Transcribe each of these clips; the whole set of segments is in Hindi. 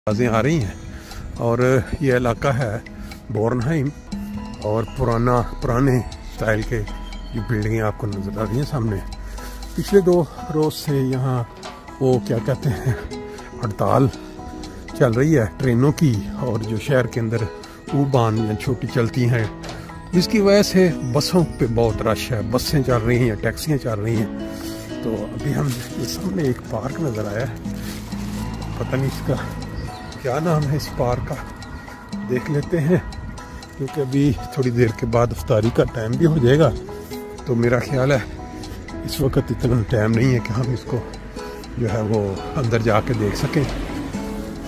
आवाज़ें आ रही हैं और ये इलाका है बोर्नहाइम और पुराने स्टाइल के जो बिल्डिंगें आपको नज़र आ रही हैं सामने। पिछले 2 रोज़ से यहाँ वो क्या कहते हैं हड़ताल चल रही है ट्रेनों की, और जो शहर के अंदर U-Bahn या छोटी चलती हैं, जिसकी वजह से बसों पे बहुत रश है। बसें चल रही हैं या टैक्सियाँ चल रही हैं। तो अभी हम सामने एक पार्क नज़र आया है, पता नहीं इसका क्या नाम है इस पार्क का, देख लेते हैं क्योंकि अभी थोड़ी देर के बाद इफ्तारी का टाइम भी हो जाएगा। तो मेरा ख्याल है इस वक्त इतना टाइम नहीं है कि हम इसको जो है वो अंदर जाके देख सकें।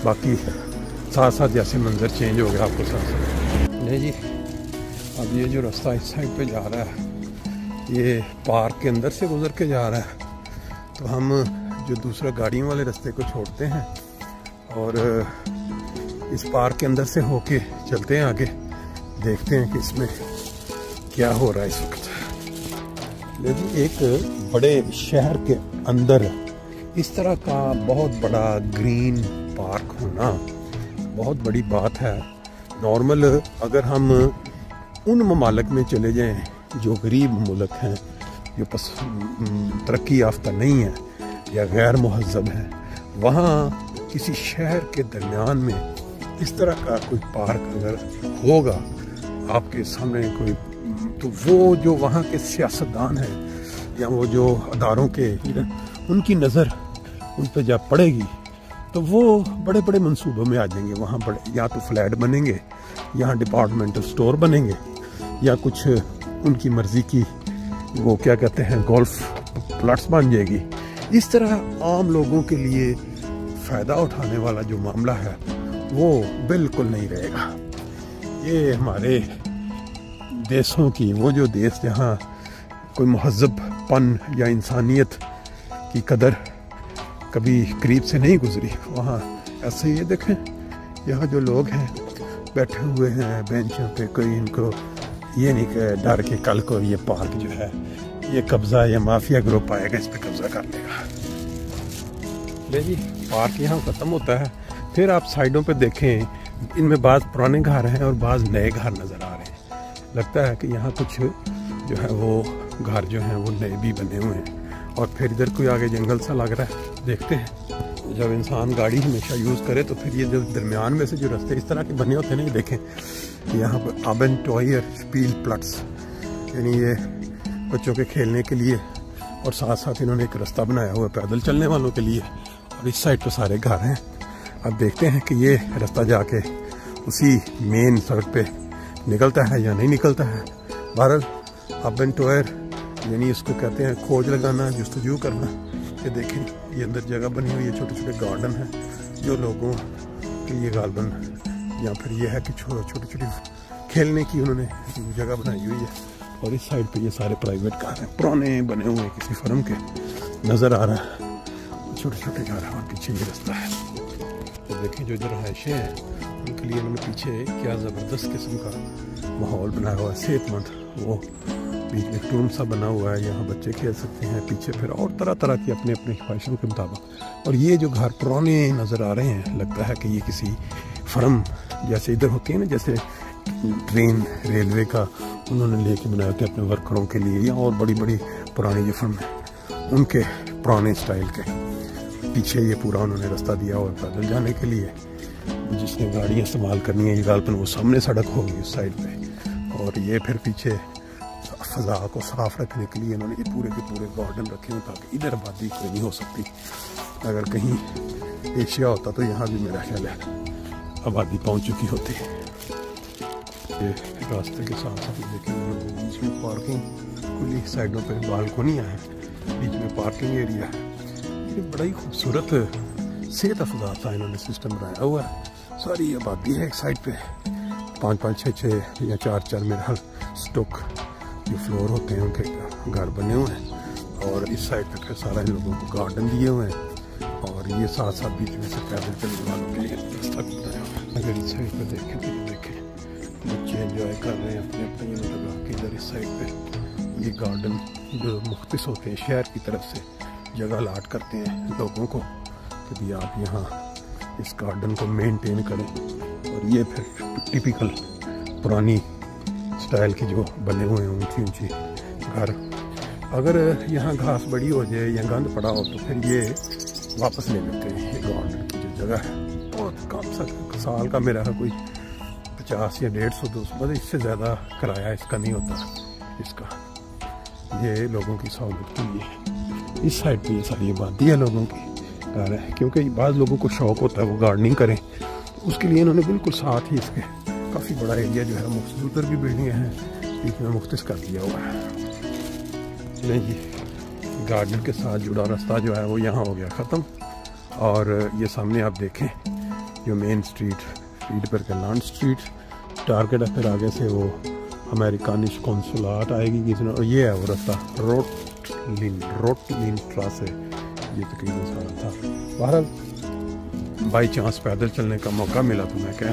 बाकी साथ साथ जैसे मंजर चेंज हो गया आपको साथ साथ नहीं जी। अब ये जो रास्ता इस साइड पे जा रहा है ये पार्क के अंदर से गुजर के जा रहा है। तो हम जो दूसरा गाड़ियों वाले रास्ते को छोड़ते हैं और इस पार्क के अंदर से होके चलते हैं आगे, देखते हैं कि इसमें क्या हो रहा है इस वक्त। लेकिन एक बड़े शहर के अंदर इस तरह का बहुत बड़ा ग्रीन पार्क होना बहुत बड़ी बात है। नॉर्मल अगर हम उन ममालिक में चले जाएं जो गरीब मुल्क हैं, जो तरक्की याफ्ता नहीं है या गैर मुहज़्ज़ब हैं, वहाँ किसी शहर के दरमियान में इस तरह का कोई पार्क अगर होगा आपके सामने कोई, तो वो जो वहाँ के सियासतदान हैं या वो जो अदारों के उनकी नज़र उन पर जब पड़ेगी तो वो बड़े बड़े मंसूबों में आ जाएंगे। वहाँ बड़े या तो फ्लैट बनेंगे, यहाँ डिपार्टमेंटल स्टोर बनेंगे, या कुछ उनकी मर्ज़ी की वो क्या कहते हैं गोल्फ प्लॉट्स बन जाएगी। इस तरह आम लोगों के लिए फ़ायदा उठाने वाला जो मामला है वो बिल्कुल नहीं रहेगा। ये हमारे देशों की वो जो देश जहाँ कोई महज़्ज़बपन या इंसानियत की कदर कभी करीब से नहीं गुजरी, वहाँ ऐसे ये देखें यहाँ जो लोग हैं बैठे हुए हैं बेंचों पे, कोई इनको ये नहीं कि डर के कल को ये पार्क जो है ये कब्ज़ा या माफिया ग्रुप आएगा इस पर कब्ज़ा कर लेगा। ले जी पार्क यहाँ ख़त्म होता है, फिर आप साइडों पे देखें इनमें बाज़ पुराने घर हैं और बाज़ नए घर नज़र आ रहे हैं। लगता है कि यहाँ कुछ जो है वो घर जो हैं वो नए भी बने हुए हैं। और फिर इधर कोई आगे जंगल सा लग रहा है, देखते हैं। जब इंसान गाड़ी हमेशा यूज़ करे तो फिर ये जो दरमियान में से जो रास्ते इस तरह के बने होते हैं ना, ये देखें यहाँ पर अबेंटोयर स्पील प्लट्स, यानी ये बच्चों के खेलने के लिए, और साथ साथ इन्होंने एक रास्ता बनाया हुआ है पैदल चलने वालों के लिए, और इस साइड तो सारे घर हैं। अब देखते हैं कि ये रास्ता जाके उसी मेन सड़क पे निकलता है या नहीं निकलता है। बहरहाल अबेंटोयर यानी इसको कहते हैं खोज लगाना, जुस्तजू करना। ये देखें ये अंदर जगह बनी हुई है, छोटे छोटे गार्डन हैं जो लोगों के लिए गार्डन, या फिर ये है कि छोटी छोटी खेलने की उन्होंने जगह बनाई हुई है। और इस साइड पे ये सारे प्राइवेट घर हैं, पुराने बने हुए किसी फर्म के नज़र आ रहा है, छोटे छोटे घर हैं और पीछे ये रास्ता है। तो देखें जो रहायशें हैं उनके लिए उन्होंने पीछे क्या ज़बरदस्त किस्म का माहौल बनाया हुआ है, सेहतमंद। वो बीच में टूम सा बना हुआ है, यहाँ बच्चे खेल सकते हैं, पीछे फिर और तरह तरह की अपने अपने ख्वाहिशों के मुताबिक। और ये जो घर पुराने नज़र आ रहे हैं, लगता है कि ये किसी फर्म जैसे इधर होती है ना, जैसे ट्रेन रेलवे का उन्होंने लेके बनाया होते अपने वर्करों के लिए, या और बड़ी बड़ी पुरानी जो फर्म है उनके पुराने स्टाइल के। पीछे ये पूरा उन्होंने रास्ता दिया हुआ पैदल जाने के लिए, जिसने गाड़ियाँ इस्तेमाल करनी है। ये गालपन वो सामने सड़क होगी उस साइड पे, और ये फिर पीछे फ़ज़ा को साफ़ रखने के लिए इन्होंने ये पूरे के पूरे गार्डन रखे हुए ताकि इधर आबादी कोई नहीं हो सकती। अगर कहीं एशिया होता तो यहाँ भी मेरा ख्याल है आबादी पहुँच चुकी होती है। ये रास्ते के साथ साथ देखें बीच में पार्किंग खुली, साइडों पे बालकोनियाँ हैं, बीच में पार्किंग एरिया है। ये बड़ा ही खूबसूरत सेहत अफजा सा इन्होंने सिस्टम बनाया हुआ है। सारी आबादी है एक साइड पे, 5-5, 6-6 या 4-4 मेरे हाल स्टोक जो फ्लोर होते हैं उनके घर बने हुए हैं। और इस साइड पे फिर सारा इन लोगों को गार्डन दिए हुए हैं, और ये साथ साथ बीच में से पैदल चलने वालों के लिए रास्ता भी बनाया हुआ है। अगर इस साइड पे देखें तो ये देखें बच्चे एंजॉय कर रहे हैं अपने अपने, ये लगा के इधर इस साइड पे ये गार्डन जो मुख्तस होते हैं शहर की तरफ से जगह अलाट करते हैं लोगों को कि भी आप यहाँ इस गार्डन को मेंटेन करें। और ये फिर टिपिकल पुरानी स्टाइल की जो बने हुए हैं ऊंची ऊंची घर। अगर यहाँ घास बड़ी हो जाए या गंद पड़ा हो तो फिर ये वापस ले लेते हैं। ये गार्डन की जो जगह है बहुत कम साल का मेरा है, कोई 50 या 150 200, बस इससे ज़्यादा किराया इसका नहीं होता इसका। ये लोगों की सहूलत के लिए इस साइड पे ये सारी आबादी है लोगों की घर है, क्योंकि बाद लोगों को शौक़ होता है वो गार्डनिंग करें, तो उसके लिए इन्होंने बिल्कुल साथ ही इसके काफ़ी बड़ा एरिया जो है मुख्तलिफ उधर भी बिल्डिंगें हैं बीच में मुख्तस कर दिया हुआ है। चलें जी, गार्डन के साथ जुड़ा रास्ता जो है वो यहाँ हो गया ख़त्म। और ये सामने आप देखें जो main street Friedberger land street target है, फिर आगे से वो अमेरिकानिश कौंसुलाट आएगी और ये है वो रास्ता रोटलिन ट्रासे, ये तकरीबन सारा था। बहरहाल बाई चांस पैदल चलने का मौका मिला तो मैं क्या,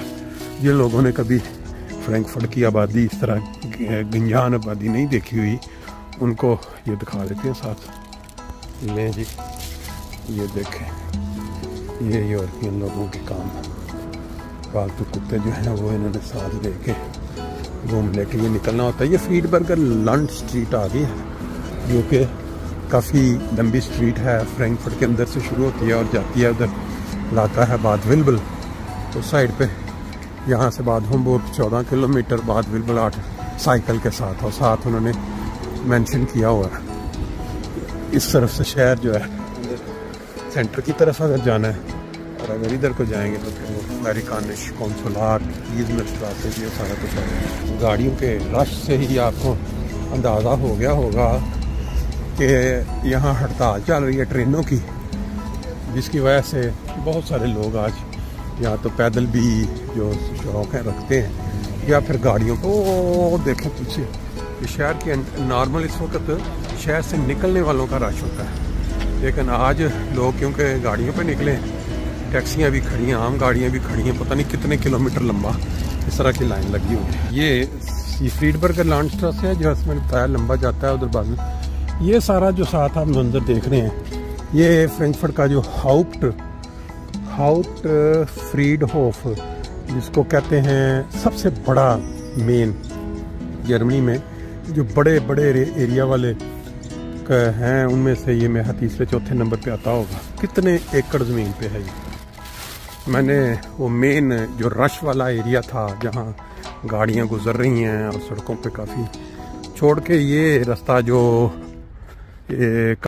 जिन लोगों ने कभी फ्रैंकफर्ट की आबादी इस तरह गंजान आबादी नहीं देखी हुई उनको ये दिखा देते हैं साथ। लें जी, ये देखें, ये यूरोपियन लोगों के काम, पालतू कुत्ते जो हैं वो इन्होंने साथ लेके घूम लेके ये निकलना होता है। ये फ्रीडबर्गर लैंड स्ट्रीट आ गई है जो कि काफ़ी लंबी स्ट्रीट है, फ्रैंकफर्ट के अंदर से शुरू होती है और जाती है उधर इलाका है बाद विल्बल उस साइड पे। यहाँ से बाद हमबुर्ग 14 किलोमीटर, बाद विल्बल 8 साइकिल के साथ, और साथ उन्होंने मेंशन किया हुआ है इस तरफ से शहर जो है सेंटर की तरफ अगर जाना है, और अगर इधर को जाएंगे तो फिर वो अमेरिकानिश कौंसुलाट बिजनेस क्लासेस ये सारा कुछ है। गाड़ियों के रश से ही आपको अंदाज़ा हो गया होगा कि यहाँ हड़ताल चल रही है ट्रेनों की, जिसकी वजह से बहुत सारे लोग आज या तो पैदल भी जो शौक है रखते हैं या फिर गाड़ियों को देखें पीछे। शहर के नॉर्मल इस वक्त शहर से निकलने वालों का रश होता है, लेकिन आज लोग क्योंकि गाड़ियों पे निकले, टैक्सियाँ भी खड़ी हैं, आम गाड़ियाँ भी खड़ी हैं, पता नहीं कितने किलोमीटर लंबा इस तरह की लाइन लगी हुई है। ये फ्रीडबर्गर लैंड स्ट्रासे है जो मैंने बताया लंबा जाता है उधर बाद में। ये सारा जो साथ आप मंजर देख रहे हैं ये फ्रैंकफर्ट का जो हाउट फ्रीडहोफ जिसको कहते हैं सबसे बड़ा मेन जर्मनी में जो बड़े बड़े एरिया वाले हैं उनमें से ये मेरा तीसरे चौथे नंबर पे आता होगा। कितने एकड़ ज़मीन पे है ये। मैंने वो मेन जो रश वाला एरिया था जहाँ गाड़ियाँ गुजर रही हैं और सड़कों पे काफ़ी छोड़ के ये रास्ता जो